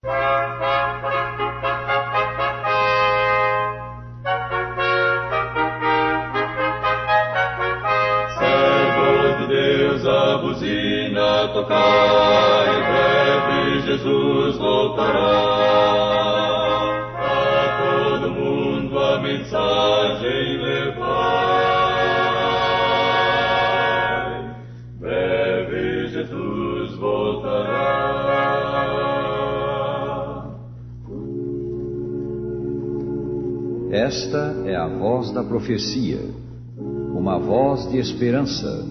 Servos de Deus, a buzina tocai, em breve Jesus voltará. A todo mundo a mensagem levai, breve Jesus voltará. Esta é a voz da profecia, uma voz de esperança,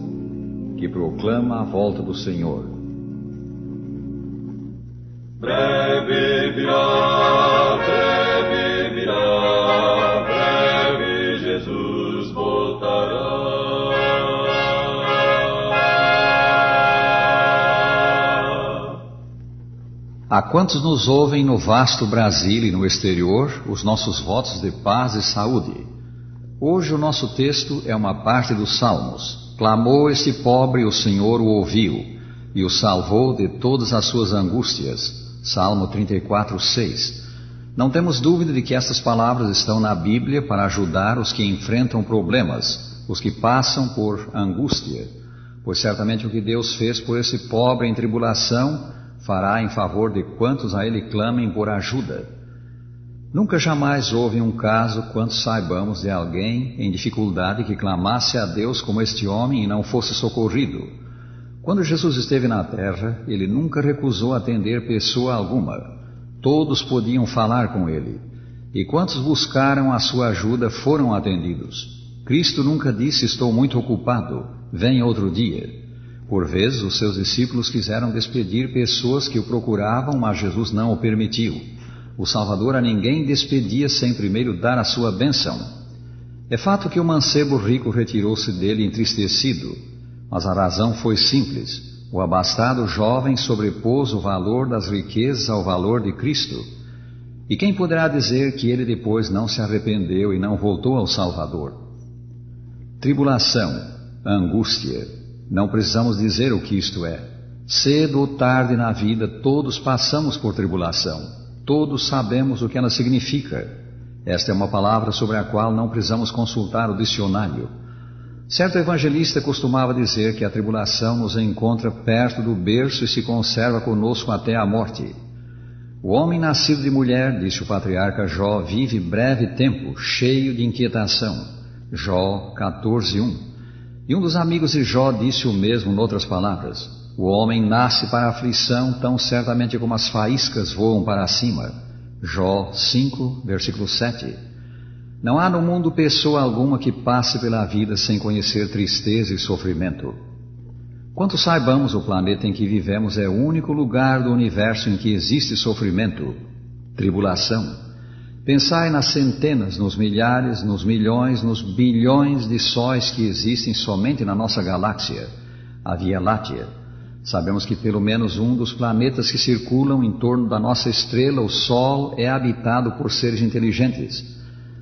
que proclama a volta do Senhor. Breve virá, breve Jesus voltará. A quantos nos ouvem no vasto Brasil e no exterior, os nossos votos de paz e saúde. Hoje o nosso texto é uma parte dos Salmos. Clamou este pobre, o Senhor o ouviu, e o salvou de todas as suas angústias. Salmo 34:6. Não temos dúvida de que estas palavras estão na Bíblia para ajudar os que enfrentam problemas, os que passam por angústia, pois certamente o que Deus fez por esse pobre em tribulação, fará em favor de quantos a Ele clamem por ajuda. Nunca jamais houve um caso, quanto saibamos, de alguém em dificuldade que clamasse a Deus como este homem e não fosse socorrido. Quando Jesus esteve na terra, Ele nunca recusou atender pessoa alguma. Todos podiam falar com Ele. E quantos buscaram a sua ajuda foram atendidos. Cristo nunca disse: estou muito ocupado, venha outro dia. Por vezes, os seus discípulos quiseram despedir pessoas que o procuravam, mas Jesus não o permitiu. O Salvador a ninguém despedia sem primeiro dar a sua bênção. É fato que o mancebo rico retirou-se dele entristecido, mas a razão foi simples. O abastado jovem sobrepôs o valor das riquezas ao valor de Cristo. E quem poderá dizer que ele depois não se arrependeu e não voltou ao Salvador? Tribulação, angústia. Não precisamos dizer o que isto é. Cedo ou tarde na vida, todos passamos por tribulação. Todos sabemos o que ela significa. Esta é uma palavra sobre a qual não precisamos consultar o dicionário. Certo evangelista costumava dizer que a tribulação nos encontra perto do berço e se conserva conosco até a morte. O homem nascido de mulher, disse o patriarca Jó, vive breve tempo, cheio de inquietação. Jó 14:1. E um dos amigos de Jó disse o mesmo noutras palavras: o homem nasce para a aflição tão certamente como as faíscas voam para cima. Jó 5, versículo 7. Não há no mundo pessoa alguma que passe pela vida sem conhecer tristeza e sofrimento. Quanto saibamos, o planeta em que vivemos é o único lugar do universo em que existe sofrimento, tribulação. Pensai nas centenas, nos milhares, nos milhões, nos bilhões de sóis que existem somente na nossa galáxia, a Via Láctea. Sabemos que pelo menos um dos planetas que circulam em torno da nossa estrela, o Sol, é habitado por seres inteligentes.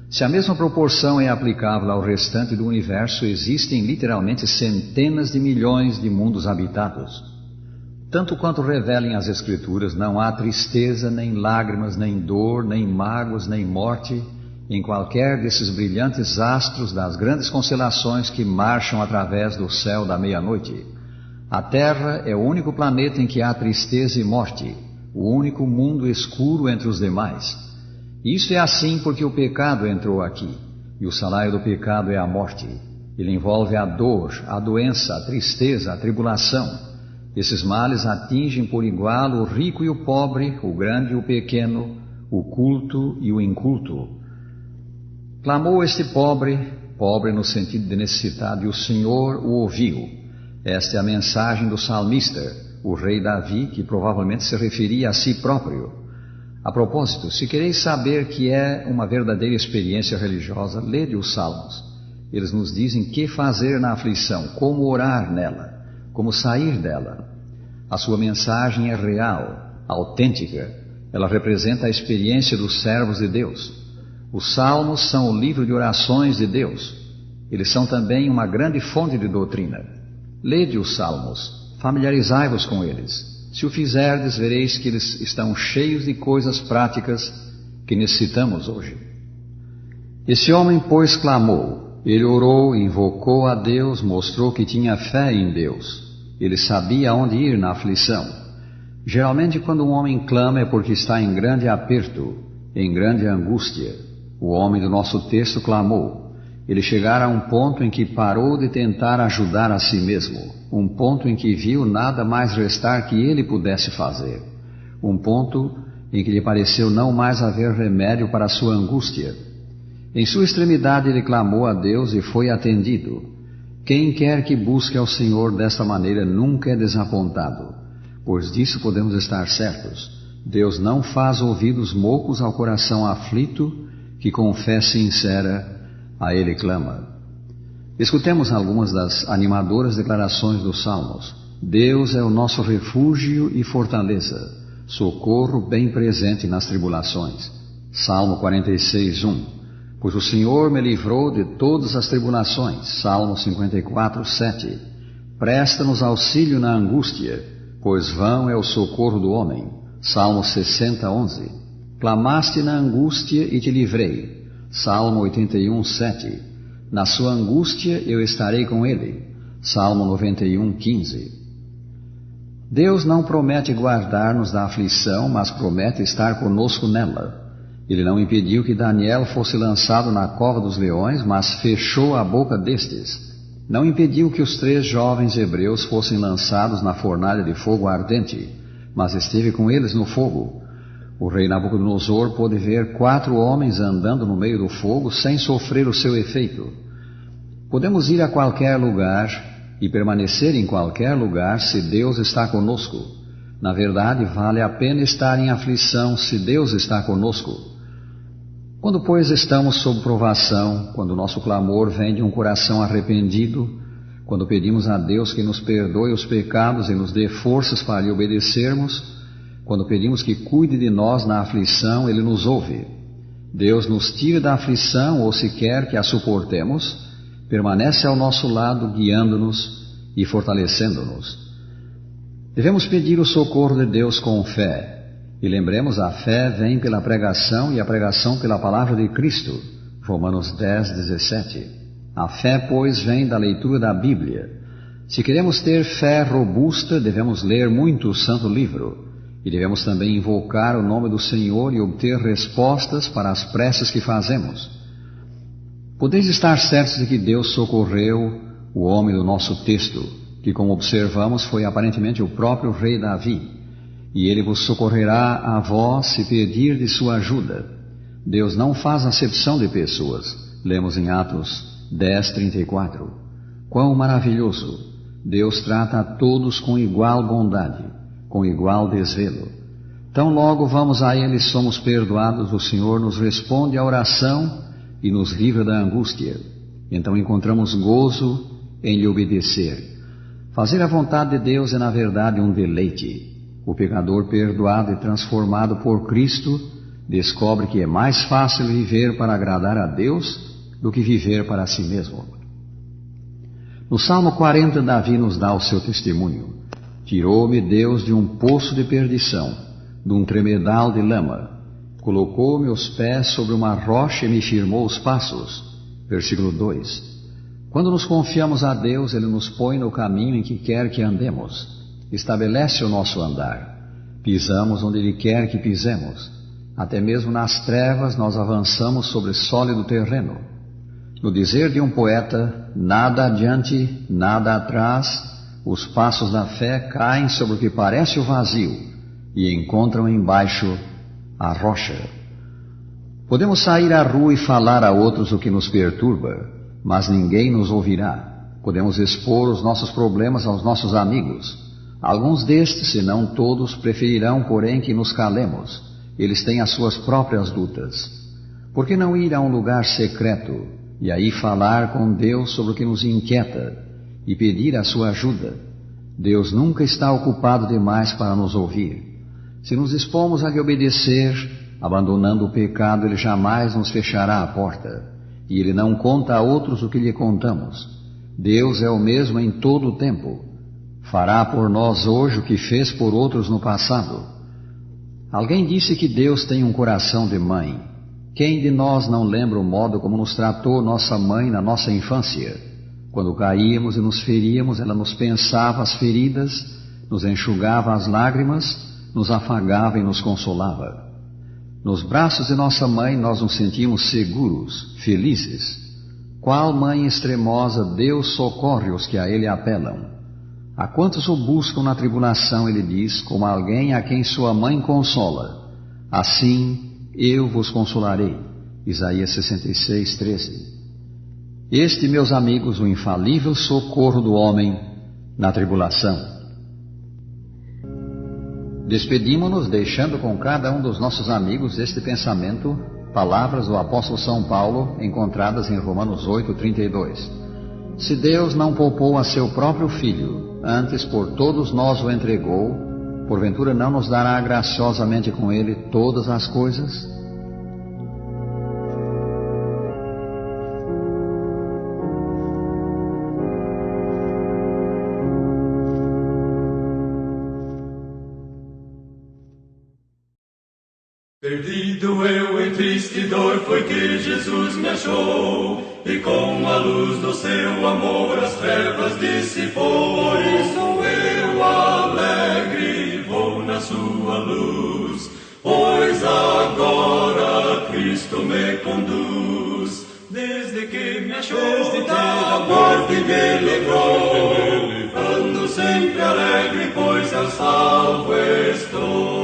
Se a mesma proporção é aplicável ao restante do universo, existem literalmente centenas de milhões de mundos habitados. Tanto quanto revelem as Escrituras, não há tristeza, nem lágrimas, nem dor, nem mágoas, nem morte em qualquer desses brilhantes astros das grandes constelações que marcham através do céu da meia-noite. A Terra é o único planeta em que há tristeza e morte, o único mundo escuro entre os demais. Isso é assim porque o pecado entrou aqui, e o salário do pecado é a morte. Ele envolve a dor, a doença, a tristeza, a tribulação. Esses males atingem por igual o rico e o pobre, o grande e o pequeno, o culto e o inculto. Clamou este pobre, pobre no sentido de necessidade, e o Senhor o ouviu. Esta é a mensagem do salmista, o rei Davi, que provavelmente se referia a si próprio. A propósito, se quereis saber que é uma verdadeira experiência religiosa, lede os salmos. Eles nos dizem que fazer na aflição, como orar nela, como sair dela. A sua mensagem é real, autêntica. Ela representa a experiência dos servos de Deus. Os salmos são o livro de orações de Deus. Eles são também uma grande fonte de doutrina. Lede os salmos, familiarizai-vos com eles. Se o fizerdes, vereis que eles estão cheios de coisas práticas que necessitamos hoje. Esse homem, pois, clamou. Ele orou, invocou a Deus, mostrou que tinha fé em Deus. Ele sabia aonde ir na aflição. Geralmente, quando um homem clama é porque está em grande aperto, em grande angústia. O homem do nosso texto clamou. Ele chegara a um ponto em que parou de tentar ajudar a si mesmo, um ponto em que viu nada mais restar que ele pudesse fazer, um ponto em que lhe pareceu não mais haver remédio para a sua angústia. Em sua extremidade ele clamou a Deus e foi atendido. Quem quer que busque ao Senhor desta maneira nunca é desapontado, pois disso podemos estar certos. Deus não faz ouvidos moucos ao coração aflito que com fé sincera a Ele clama. Escutemos algumas das animadoras declarações dos Salmos. Deus é o nosso refúgio e fortaleza, socorro bem presente nas tribulações. Salmo 46:1. Pois o Senhor me livrou de todas as tribulações. Salmo 54:7. Presta-nos auxílio na angústia, pois vão é o socorro do homem. Salmo 60:11. Clamaste na angústia e te livrei. Salmo 81:7. Na sua angústia eu estarei com ele. Salmo 91:15. Deus não promete guardar-nos da aflição, mas promete estar conosco nela. Ele não impediu que Daniel fosse lançado na cova dos leões, mas fechou a boca destes. Não impediu que os 3 jovens hebreus fossem lançados na fornalha de fogo ardente, mas esteve com eles no fogo. O rei Nabucodonosor pôde ver 4 homens andando no meio do fogo sem sofrer o seu efeito. Podemos ir a qualquer lugar e permanecer em qualquer lugar se Deus está conosco. Na verdade, vale a pena estar em aflição se Deus está conosco. Quando, pois, estamos sob provação, quando o nosso clamor vem de um coração arrependido, quando pedimos a Deus que nos perdoe os pecados e nos dê forças para lhe obedecermos, quando pedimos que cuide de nós na aflição, Ele nos ouve. Deus nos tira da aflição ou se quer que a suportemos, permanece ao nosso lado, guiando-nos e fortalecendo-nos. Devemos pedir o socorro de Deus com fé. E lembremos, a fé vem pela pregação e a pregação pela palavra de Cristo. Romanos 10:17. A fé, pois, vem da leitura da Bíblia. Se queremos ter fé robusta, devemos ler muito o Santo Livro. E devemos também invocar o nome do Senhor e obter respostas para as preces que fazemos. Podeis estar certos de que Deus socorreu o homem do nosso texto, que, como observamos, foi aparentemente o próprio rei Davi. E ele vos socorrerá a vós se pedir de sua ajuda. Deus não faz acepção de pessoas. Lemos em Atos 10:34. Quão maravilhoso! Deus trata a todos com igual bondade, com igual desvelo. Tão logo vamos a Ele e somos perdoados, o Senhor nos responde à oração e nos livra da angústia. Então encontramos gozo em lhe obedecer. Fazer a vontade de Deus é, na verdade, um deleite. O pecador perdoado e transformado por Cristo descobre que é mais fácil viver para agradar a Deus do que viver para si mesmo. No Salmo 40, Davi nos dá o seu testemunho. Tirou-me Deus de um poço de perdição, de um tremedal de lama. Colocou-me os pés sobre uma rocha e me firmou os passos. Versículo 2. Quando nos confiamos a Deus, Ele nos põe no caminho em que quer que andemos. Estabelece o nosso andar. Pisamos onde Ele quer que pisemos. Até mesmo nas trevas nós avançamos sobre sólido terreno. No dizer de um poeta, nada adiante, nada atrás, os passos da fé caem sobre o que parece o vazio e encontram embaixo a rocha. Podemos sair à rua e falar a outros o que nos perturba, mas ninguém nos ouvirá. Podemos expor os nossos problemas aos nossos amigos. Alguns destes, se não todos, preferirão, porém, que nos calemos. Eles têm as suas próprias lutas. Por que não ir a um lugar secreto e aí falar com Deus sobre o que nos inquieta e pedir a sua ajuda? Deus nunca está ocupado demais para nos ouvir. Se nos dispomos a lhe obedecer, abandonando o pecado, Ele jamais nos fechará a porta. E Ele não conta a outros o que lhe contamos. Deus é o mesmo em todo o tempo. Fará por nós hoje o que fez por outros no passado. Alguém disse que Deus tem um coração de mãe. Quem de nós não lembra o modo como nos tratou nossa mãe na nossa infância? Quando caíamos e nos feríamos, ela nos pensava as feridas, nos enxugava as lágrimas, nos afagava e nos consolava. Nos braços de nossa mãe nós nos sentimos seguros, felizes. Qual mãe extremosa, Deus socorre os que a Ele apelam. A quantos o buscam na tribulação, Ele diz, como alguém a quem sua mãe consola. Assim eu vos consolarei. Isaías 66, 13. Este, meus amigos, o infalível socorro do homem na tribulação. Despedimo-nos deixando com cada um dos nossos amigos este pensamento, palavras do apóstolo São Paulo, encontradas em Romanos 8:32. Se Deus não poupou a seu próprio Filho, antes por todos nós o entregou, porventura não nos dará graciosamente com ele todas as coisas? Perdido eu em triste dor, foi que Jesus me achou, e com a luz do seu amor as trevas dissipou. Por isso eu alegre vou na sua luz, pois agora Cristo me conduz. Desde que me achou da morte me livrou, ando sempre alegre, pois eu salvo estou.